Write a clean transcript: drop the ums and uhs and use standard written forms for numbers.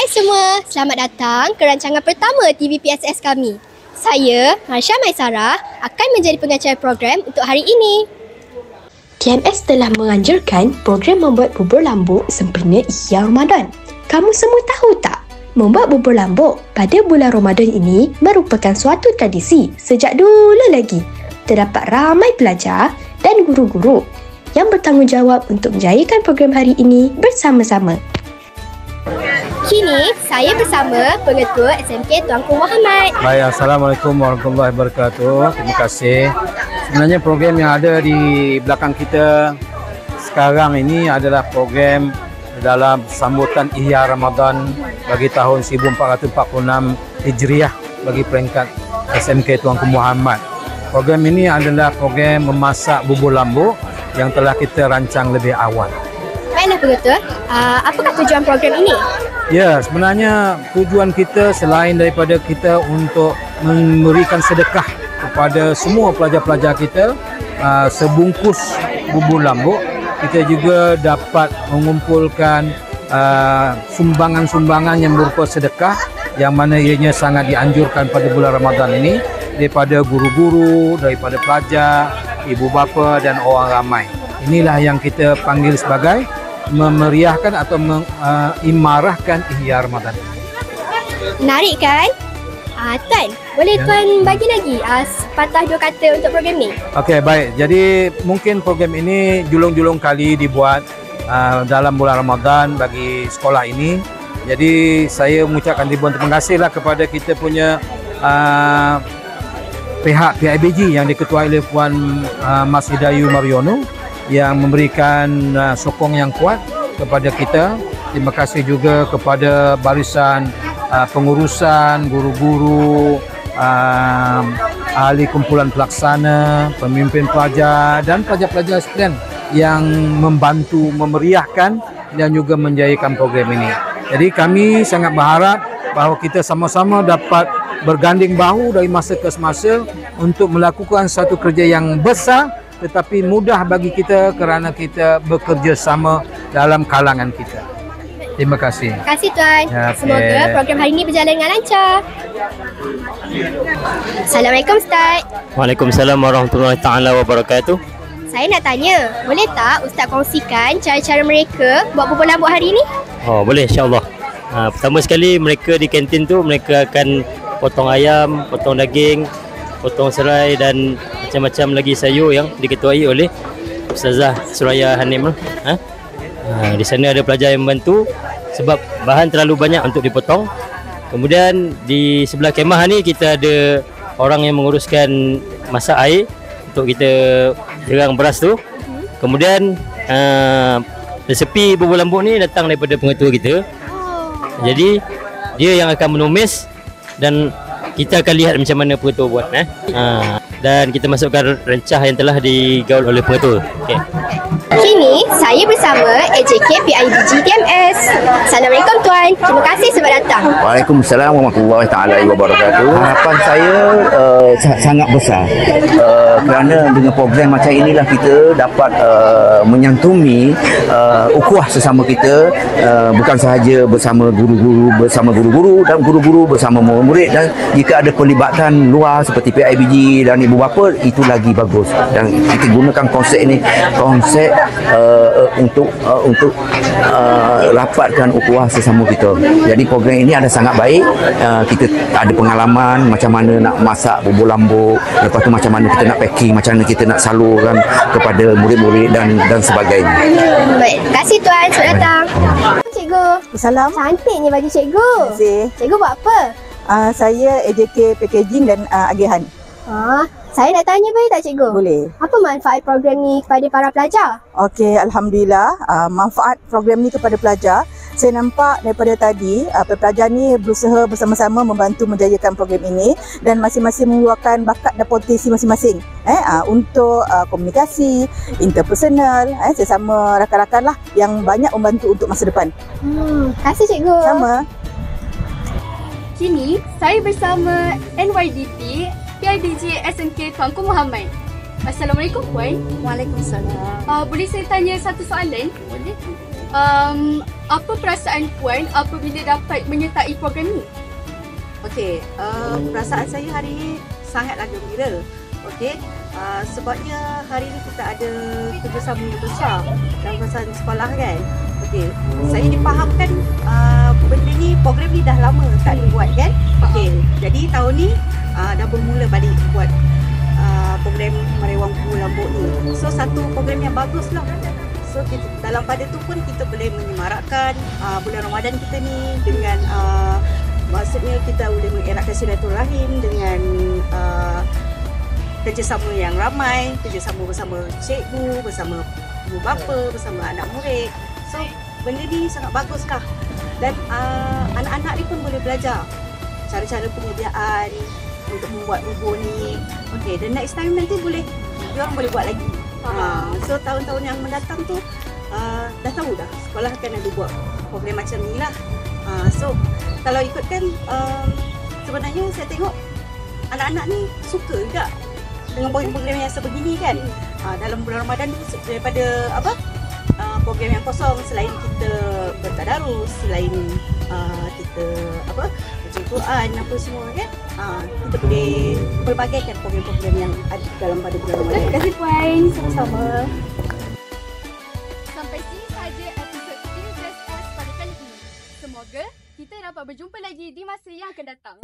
semua, selamat datang ke rancangan pertama TVPSS kami. Saya, Marsha Maisara, akan menjadi pengacara program untuk hari ini. TMS telah menganjurkan program membuat bubur lambuk sempena Ihya Ramadan. Kamu semua tahu tak? Membuat bubur lambuk pada bulan Ramadan ini merupakan suatu tradisi sejak dulu lagi. Terdapat ramai pelajar dan guru-guru yang bertanggungjawab untuk menjayakan program hari ini bersama-sama. Kini, saya bersama Pengetua SMK Tuanku Muhammad. Baik, Assalamualaikum warahmatullahi wabarakatuh. Terima kasih. Sebenarnya program yang ada di belakang kita sekarang ini adalah program dalam sambutan Ihya Ramadan bagi tahun 1446 Hijriah bagi peringkat SMK Tuanku Muhammad. Program ini adalah program memasak bubur lambuk yang telah kita rancang lebih awal. Baiklah Pengetua, apakah tujuan program ini? Ya, sebenarnya tujuan kita selain daripada kita untuk memberikan sedekah kepada semua pelajar-pelajar kita sebungkus bubur lambuk, kita juga dapat mengumpulkan sumbangan-sumbangan yang berupa sedekah yang mana ianya sangat dianjurkan pada bulan Ramadan ini daripada guru-guru, daripada pelajar, ibu bapa dan orang ramai. Inilah yang kita panggil sebagai memeriahkan atau mengimarahkan Ihya Ramadan. Menarik kan? Tuan, boleh Tuan bagi lagi sepatah dua kata untuk program ni? Okey, baik. Jadi mungkin program ini julung-julung kali dibuat dalam bulan Ramadan bagi sekolah ini. Jadi saya mengucapkan ribuan terima kasihlah kepada kita punya pihak PIBG yang diketuai oleh Puan Mas Hidayu Mariono yang memberikan sokong yang kuat kepada kita. Terima kasih juga kepada barisan pengurusan, guru-guru, ahli kumpulan pelaksana, pemimpin pelajar dan pelajar-pelajar sekalian yang membantu memeriahkan dan juga menjayakan program ini. Jadi kami sangat berharap bahawa kita sama-sama dapat berganding bahu dari masa ke semasa untuk melakukan satu kerja yang besar tetapi mudah bagi kita kerana kita bekerja sama dalam kalangan kita. Terima kasih. Terima kasih Tuan. Ya, okay. Semoga program hari ini berjalan dengan lancar. Assalamualaikum Ustaz. Waalaikumsalam warahmatullahi taala wabarakatuh. Saya nak tanya, boleh tak Ustaz kongsikan cara-cara mereka buat bubur lambuk hari ini? Oh, boleh insya-Allah. Pertama sekali mereka di kantin tu mereka akan potong ayam, potong daging, potong serai dan macam-macam lagi sayur yang diketuai oleh Ustazah Suraya Hanim. Di sana ada pelajar yang membantu sebab bahan terlalu banyak untuk dipotong. Kemudian di sebelah kemah ni kita ada orang yang menguruskan masak air untuk kita jerang beras tu. Kemudian resepi bubur lambuk ni datang daripada pengetua kita. Jadi dia yang akan menumis dan kita akan lihat macam mana pengetua buat. Dan kita masukkan rencah yang telah digaul oleh pengetua. Okay. Kini, saya bersama AJK PIBG TMS. Assalamualaikum Tuan. Terima kasih sebab datang. Waalaikumsalam warahmatullahi taala wabarakatuh. Harapan saya sangat besar kerana dengan program macam inilah kita dapat menyantuni ukhuwah sesama kita, bukan sahaja bersama guru-guru dan guru-guru bersama murid, dan jika ada pelibatan luar seperti PIBG dan ibu bapa, itu lagi bagus. Dan kita gunakan konsep ini, konsep untuk rapatkan ukhuwah sesama kita. Jadi program ini ada sangat baik. Kita ada pengalaman macam mana nak masak bubur lambuk, lepas tu macam mana kita nak packing, macam mana kita nak salurkan kepada murid-murid dan sebagainya. Baik, terima kasih Tuan sudah datang. Cikgu. Salam. Cantiknya baju cikgu. Terima kasih. Cikgu buat apa? Saya AJK Packaging dan agihan. Saya nak tanya boleh tak cikgu? Boleh. Apa manfaat program ni kepada para pelajar? Okey, alhamdulillah. Manfaat program ni kepada pelajar, saya nampak daripada tadi pelajar ni berusaha bersama-sama membantu menjayakan program ini dan masing-masing mengeluarkan bakat dan potensi masing-masing untuk komunikasi, interpersonal, sesama rakan-rakan lah yang banyak membantu untuk masa depan. Terima kasih cikgu. Sama. Kini, saya bersama NYDP PIBG SMK Tuanku Muhammad. Assalamualaikum Puan. Waalaikumsalam. Boleh saya tanya satu soalan? Boleh? Apa perasaan Puan apabila dapat menyertai program ini? Okey, perasaan saya hari ini sangatlah gembira. Okey, sebabnya hari ini kita ada kerjasama yang besar dalam kawasan sekolah kan. Okey, saya difahamkan benda ni, program ni dah lama tak dibuat kan. Okey, jadi tahun ni dah bermula balik buat program Merewang Bubur Lambuk ni. So satu program yang bagus lah. So kita, dalam pada tu pun kita boleh menyemarakkan bulan Ramadan kita ni dengan maksudnya kita boleh mengeratkan silaturahim dengan kerjasama yang ramai, kerjasama bersama cikgu, bersama ibu bapa, bersama anak murid. So benda ni sangat bagus lah. Dan anak-anak ni pun boleh belajar cara-cara penyediaan untuk membuat bubur ni. Okay, the next time nanti diorang boleh buat lagi. So tahun-tahun yang mendatang tu dah tahu dah sekolah akan ada buat program macam ni lah. So kalau ikutkan sebenarnya saya tengok anak-anak ni suka juga dengan program yang sebegini kan. Dalam bulan Ramadan tu daripada program yang kosong, selain kita bertadarus, selain kita baca Quran apa semua kan, kita boleh pelbagaikan program-program yang ada dalam pada bulan Ramadan. Terima kasih Puan, sama-sama. Sampai sini sahaja episod PSS pada kali ini. Semoga kita dapat berjumpa lagi di masa yang akan datang.